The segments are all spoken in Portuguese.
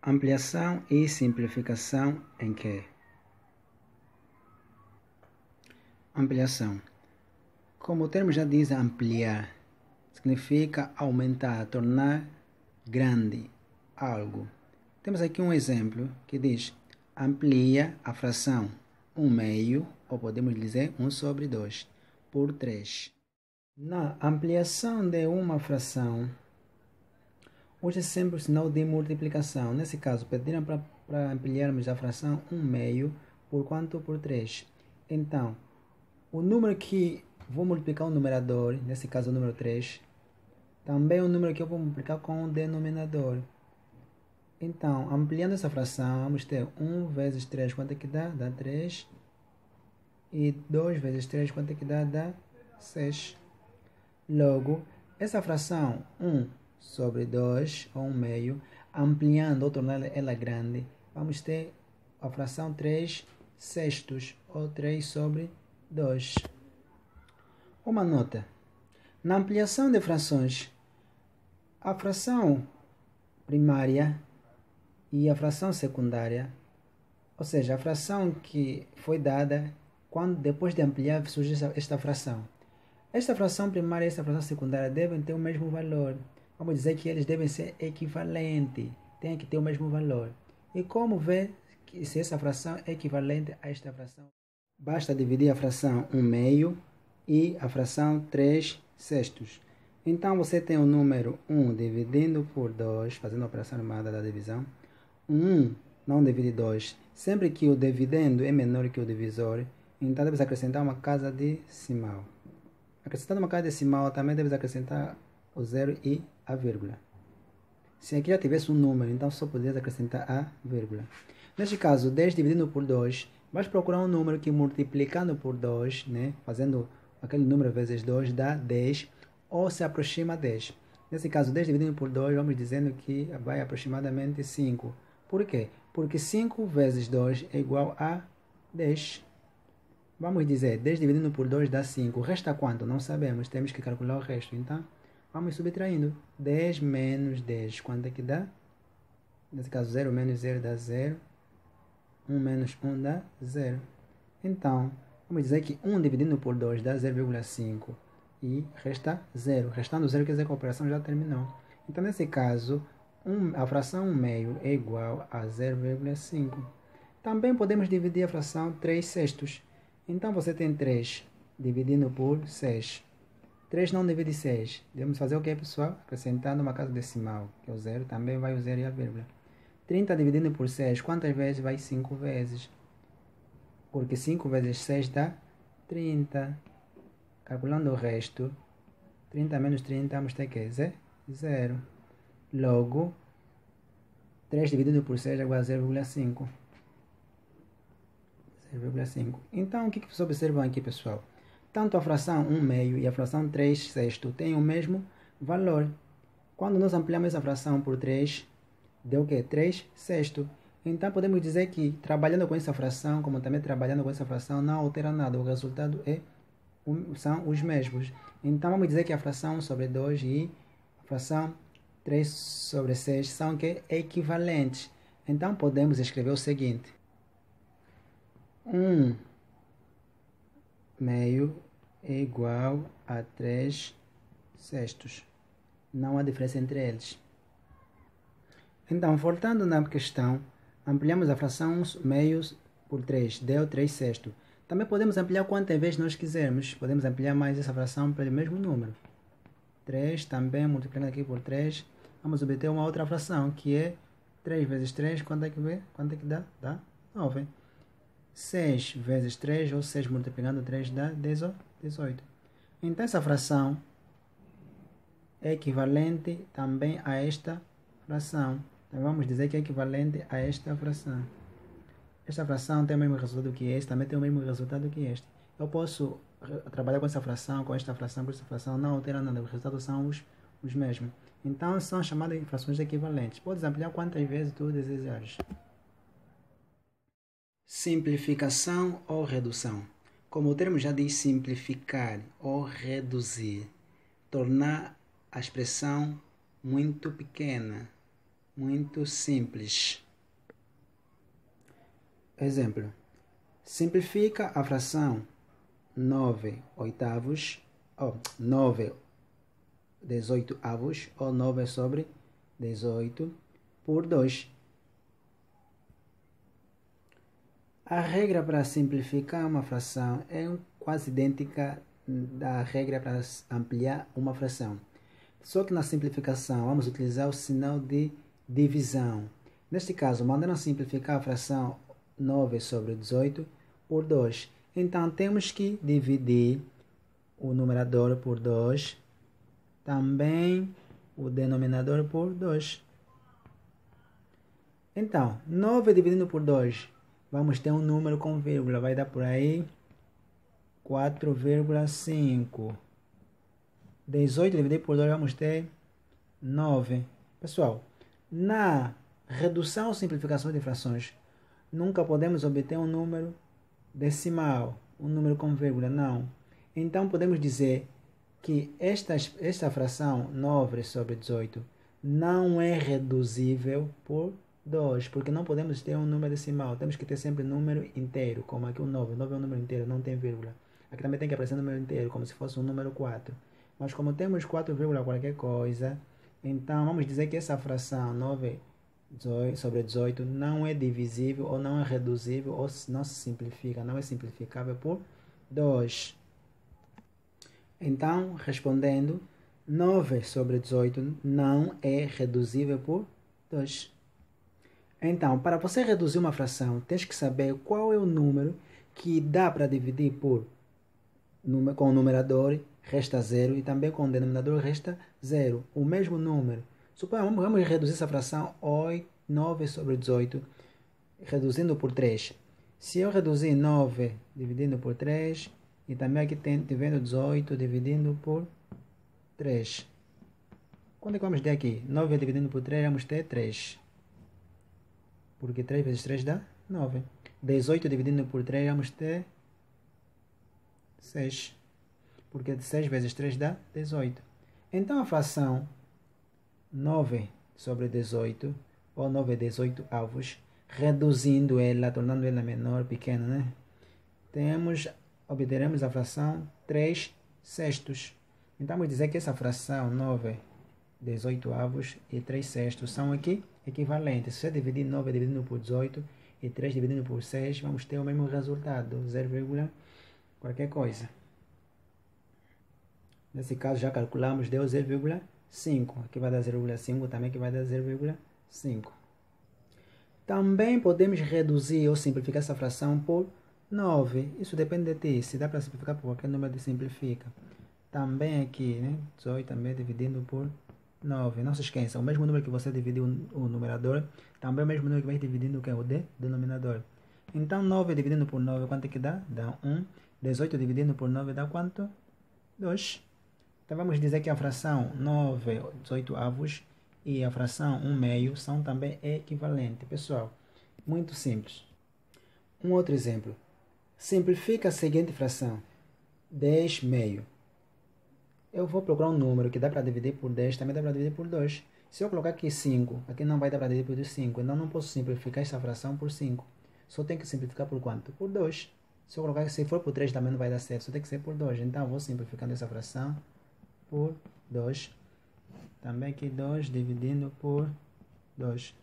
Ampliação e simplificação em Q. Ampliação. Como o termo já diz, ampliar significa aumentar, tornar grande algo. Temos aqui um exemplo que diz: amplia a fração 1/2, ou podemos dizer 1/2, por 3. Na ampliação de uma fração, usa sempre o sinal de multiplicação. Nesse caso, pediram para ampliarmos a fração 1/2 por quanto? Por 3. Então, o número que vou multiplicar o numerador, nesse caso o número 3, também é o número que eu vou multiplicar com o denominador. Então, ampliando essa fração, vamos ter 1 vezes 3, quanto é que dá? Dá 3. E 2 vezes 3, quanto é que dá? Dá 6. Logo, essa fração 1/2, ou 1/2, ampliando ou tornando ela grande, vamos ter a fração 3/6, ou 3/2. Uma nota: na ampliação de frações, a fração primária e a fração secundária, ou seja, a fração que foi dada quando depois de ampliar surge esta fração. Esta fração primária e esta fração secundária devem ter o mesmo valor. Vamos dizer que eles devem ser equivalentes, tem que ter o mesmo valor. E como ver que se essa fração é equivalente a esta fração? Basta dividir a fração 1/2 e a fração 3/6. Então você tem o número 1 dividindo por 2, fazendo a operação chamada da divisão. 1 não divide 2. Sempre que o dividendo é menor que o divisor, então deves acrescentar uma casa decimal. Acrescentando uma casa decimal, também deves acrescentar o 0 e a vírgula. Se aqui já tivesse um número, então só poderias acrescentar a vírgula. Neste caso, 10 dividido por 2, vais procurar um número que multiplicando por 2, né, fazendo aquele número vezes 2, dá 10, ou se aproxima a 10. Nesse caso, 10 dividido por 2, vamos dizendo que vai aproximadamente 5. Por quê? Porque 5 vezes 2 é igual a 10. Vamos dizer, 10 dividido por 2 dá 5. Resta quanto? Não sabemos, temos que calcular o resto. Então, vamos subtraindo. 10 menos 10, quanto é que dá? Nesse caso, 0 menos 0 dá 0. 1 menos 1 dá 0. Então, vamos dizer que 1 dividido por 2 dá 0,5. E resta 0. Restando 0 quer dizer que a operação já terminou. Então, nesse caso, a fração 1/2 é igual a 0,5. Também podemos dividir a fração 3/6. Então, você tem 3 dividindo por 6. 3 não divide 6. Devemos fazer o que, pessoal? Acrescentando uma casa decimal, que é o 0. Também vai o 0 e a vírgula. 30 dividindo por 6. Quantas vezes? Vai 5 vezes. Porque 5 vezes 6 dá 30. Calculando o resto, 30 menos 30, vamos ter que 0. Logo, 3 dividido por 6 é igual a 0,5. 0,5. Então, o que vocês observam aqui, pessoal? Tanto a fração 1/2 e a fração 3/6 têm o mesmo valor. Quando nós ampliamos essa fração por 3, deu o quê? 3/6. Então, podemos dizer que, trabalhando com essa fração, como também trabalhando com essa fração, não altera nada. O resultado são os mesmos. Então, vamos dizer que a fração 1/2 e a fração 3/6 são equivalentes. Então, podemos escrever o seguinte: 1/2 é igual a 3/6. Não há diferença entre eles. Então, voltando na questão, ampliamos a fração 1/2 por 3, deu 3/6. Também podemos ampliar quantas vezes nós quisermos. Podemos ampliar mais essa fração pelo mesmo número. 3 também, multiplicando aqui por 3, vamos obter uma outra fração, que é 3 vezes 3, quanto é que dá? Dá 9. 6 vezes 3, ou 6 multiplicando 3, dá 18. Então, essa fração é equivalente também a esta fração. Então, vamos dizer que é equivalente a esta fração. Esta fração tem o mesmo resultado que este, também tem o mesmo resultado que este. Eu posso trabalhar com essa fração, com esta fração, não altera nada, os resultados são os mesmos. Então, são chamadas de frações equivalentes. Podes ampliar quantas vezes tu desejares. Simplificação ou redução. Como o termo já diz, simplificar ou reduzir, tornar a expressão muito pequena. Muito simples. Exemplo. Simplifica a fração 9 oitavos, ou 9 18 avos, ou 9 sobre 18 por 2. A regra para simplificar uma fração é quase idêntica da regra para ampliar uma fração. Só que na simplificação vamos utilizar o sinal de divisão. Neste caso, mandando simplificar a fração 9 sobre 18 por 2. Então, temos que dividir o numerador por 2, também o denominador por 2. Então, 9 dividido por 2, vamos ter um número com vírgula, vai dar por aí 4,5. 18 dividido por 2, vamos ter 9. Pessoal, na redução ou simplificação de frações, nunca podemos obter um número decimal, um número com vírgula, não. Então, podemos dizer que esta fração 9 sobre 18 não é reduzível por 2, porque não podemos ter um número decimal, temos que ter sempre um número inteiro, como aqui o 9. O 9 é um número inteiro, não tem vírgula. Aqui também tem que aparecer um número inteiro, como se fosse um número 4. Mas como temos 4, qualquer coisa, então vamos dizer que essa fração 9 sobre 18 não é divisível, ou não é reduzível, ou não se simplifica, não é simplificável por 2. Então, respondendo, 9 sobre 18 não é reduzível por 2. Então, para você reduzir uma fração, tens que saber qual é o número que dá para dividir com o numerador, resta 0, e também com o denominador resta 0. O mesmo número. Suponhamos, vamos reduzir essa fração 9 sobre 18, reduzindo por 3. Se eu reduzir 9 dividindo por 3, e também aqui vendo 18 dividindo por 3. Quanto é que vamos ter aqui? 9 dividindo por 3, vamos ter 3. Porque 3 vezes 3 dá 9. 18 dividindo por 3, vamos ter 6. Porque 6 vezes 3 dá 18. Então, a fração 9 sobre 18, ou 9 18 avos, reduzindo ela, tornando ela menor, pequena, né? Obteremos a fração 3 sextos. Então, vamos dizer que essa fração 9 18 avos e 3 sextos são aqui equivalentes. Se você dividir 9 dividindo por 18 e 3 dividindo por 6, vamos ter o mesmo resultado, 0, qualquer coisa. Nesse caso, já calculamos, deu 0,5. Aqui vai dar 0,5, também aqui vai dar 0,5. Também podemos reduzir ou simplificar essa fração por 9. Isso depende de ti. Se dá para simplificar por qualquer número, de simplifica. Também aqui, né? 18 também dividindo por 9. Não se esqueça, o mesmo número que você dividiu o numerador, também é o mesmo número que vai dividindo o denominador. Então, 9 dividindo por 9, quanto é que dá? Dá 1. 18 dividindo por 9 dá quanto? 2. Então, vamos dizer que a fração 9 18 avos e a fração 1 meio são também equivalentes. Pessoal, muito simples. Um outro exemplo. Simplifica a seguinte fração. 10 meio. Eu vou procurar um número que dá para dividir por 10, também dá para dividir por 2. Se eu colocar aqui 5, aqui não vai dar para dividir por 5, então não posso simplificar essa fração por 5. Só tem que simplificar por quanto? Por 2. Se eu colocar, se for por 3 também não vai dar certo, só tem que ser por 2. Então eu vou simplificando essa fração por 2. Também aqui 2 dividindo por 2.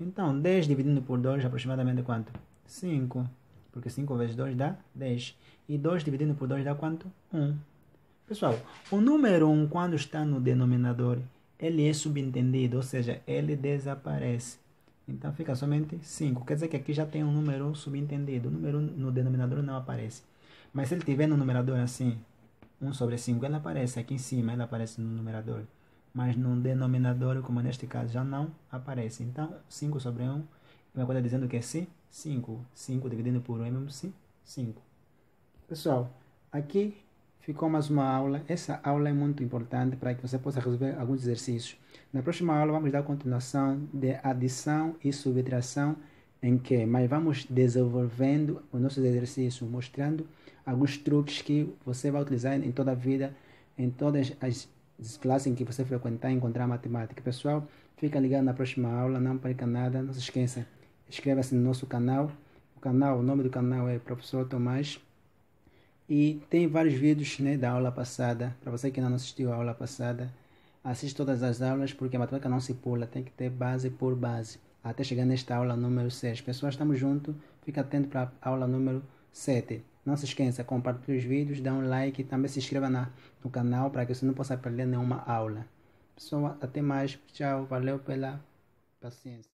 Então 10 dividindo por 2 aproximadamente quanto? 5. Porque 5 vezes 2 dá 10. E 2 dividindo por 2 dá quanto? 1. Pessoal, o número 1, quando está no denominador, ele é subentendido, ou seja, ele desaparece. Então fica somente 5. Quer dizer que aqui já tem um número subentendido. O número 1 no denominador não aparece. Mas se ele tiver no numerador assim, 1 sobre 5, ele aparece aqui em cima, ele aparece no numerador. Mas no denominador, como neste caso, já não aparece. Então, 5 sobre 1, uma coisa dizendo que é 5. 5 dividindo por 1 é mesmo 5. Pessoal, aqui ficou mais uma aula. Essa aula é muito importante para que você possa resolver alguns exercícios. Na próxima aula vamos dar continuação de adição e subtração mas vamos desenvolvendo os nossos exercícios, mostrando alguns truques que você vai utilizar em toda a vida, em todas as classes em que você frequentar e encontrar matemática. Pessoal, Fica ligado na próxima aula, não perca nada. Não se esqueça, inscreva-se no nosso canal. O nome do canal é Professor Tomás. E tem vários vídeos, né, da aula passada. Para você que ainda não assistiu a aula passada, assiste todas as aulas, porque a matemática não se pula, tem que ter base por base. Até chegar nesta aula número 6. Pessoal, estamos juntos. Fica atento para a aula número 7. Não se esqueça, compartilhe os vídeos, dá um like e também se inscreva no canal para que você não possa perder nenhuma aula. Pessoal, até mais. Tchau. Valeu pela paciência.